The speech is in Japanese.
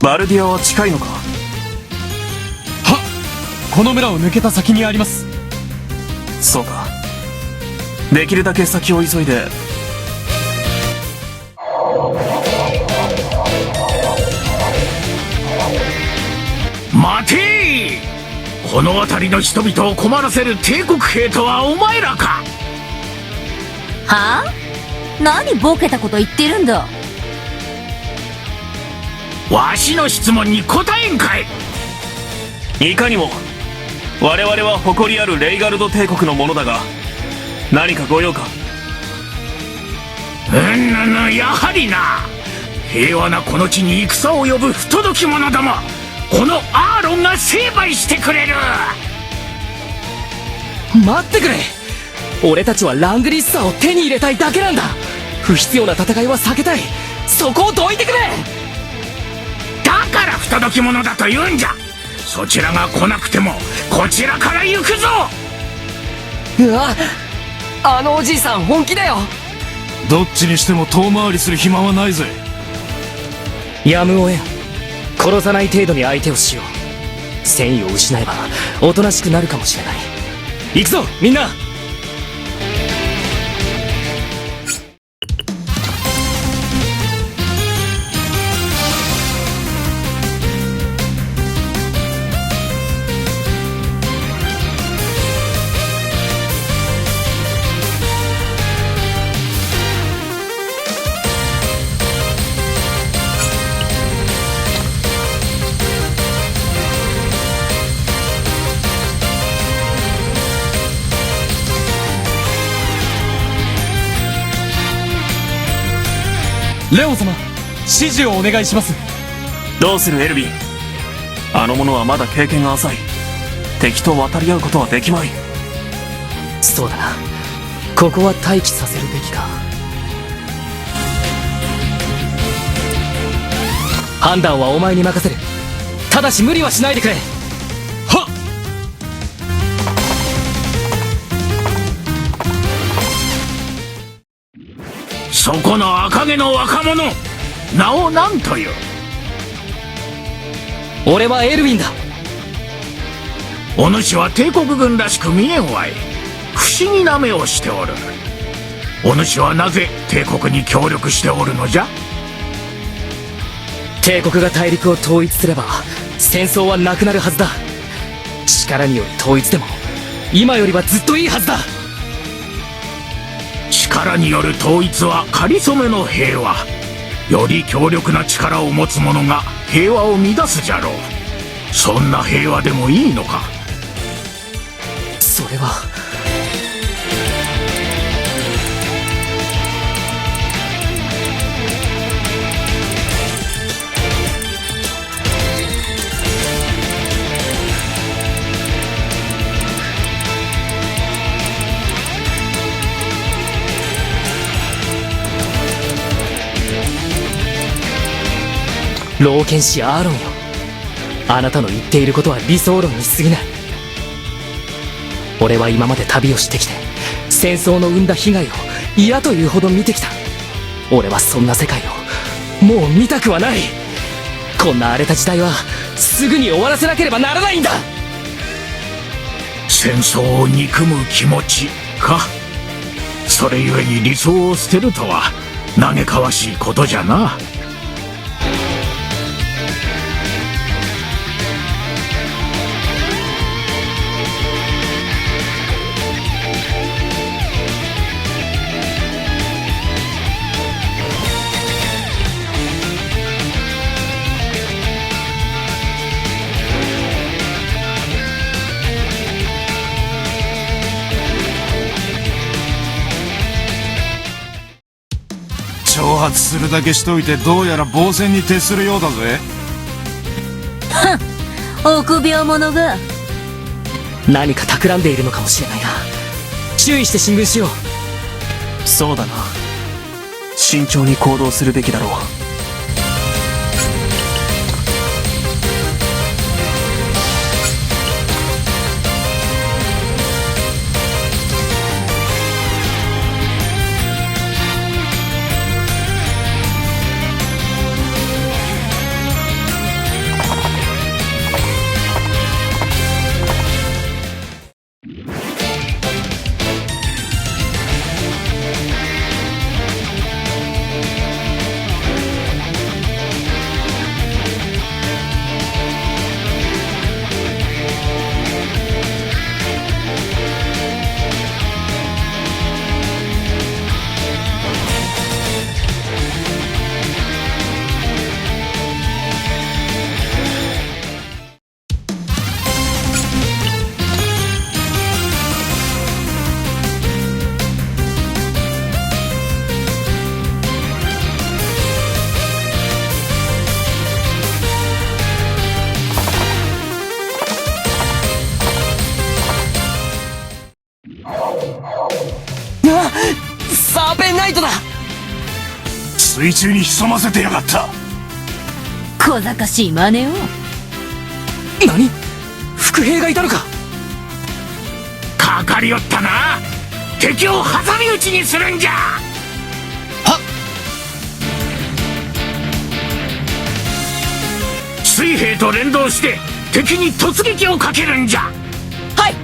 バルディアは近いのか？はっ、この村を抜けた先にあります。そうか。できるだけ先を急いで。待てー！この辺りの人々を困らせる帝国兵とはお前らか。はあ？何ボケたこと言ってるんだ。わしの質問に答えんかい。いかにも。我々は誇りあるレイガルド帝国のものだが、何かご用か？やはりな。平和なこの地に戦を呼ぶ不届き者ども、このアーロンが成敗してくれる。待ってくれ。俺たちはラングリッサーを手に入れたいだけなんだ。不必要な戦いは避けたい。そこをどいてくれ。だから不届き者だと言うんじゃ。そちらが来なくてもこちらから行くぞ。うわ、あのおじいさん本気だよ。どっちにしても遠回りする暇はないぜ。やむを得ん。殺さない程度に相手をしよう。戦意を失えばおとなしくなるかもしれない。行くぞみんな。レオン様、指示をお願いします。どうするエルヴィン。あの者はまだ経験が浅い。敵と渡り合うことはできまい。そうだな。ここは待機させるべきか。判断はお前に任せる。ただし無理はしないでくれ。はっ。そこの赤毛の若者、名を何という？俺はエルヴィンだ。お主は帝国軍らしく見えんわい。不思議な目をしておる。お主はなぜ帝国に協力しておるのじゃ？帝国が大陸を統一すれば戦争はなくなるはずだ。力による統一でも今よりはずっといいはずだ。力による統一は仮初めの平和。より強力な力を持つ者が平和を乱すじゃろう。そんな平和でもいいのか？それは老剣士アーロンよ。あなたの言っていることは理想論に過ぎない。俺は今まで旅をしてきて戦争の生んだ被害を嫌というほど見てきた。俺はそんな世界をもう見たくはない。こんな荒れた時代はすぐに終わらせなければならないんだ。戦争を憎む気持ちか。それゆえに理想を捨てるとは嘆かわしいことじゃな。挑発するだけしといてどうやら防戦に徹するようだぜ。臆病者が。何か企んでいるのかもしれないな。注意して進軍しよう。そうだな。慎重に行動するべきだろう。水中に潜ませてやがった。小賢しい真似を。何？伏兵がいたのか？かかりよったな。敵を挟み撃ちにするんじゃ。水兵と連動して敵に突撃をかけるんじゃ。はい。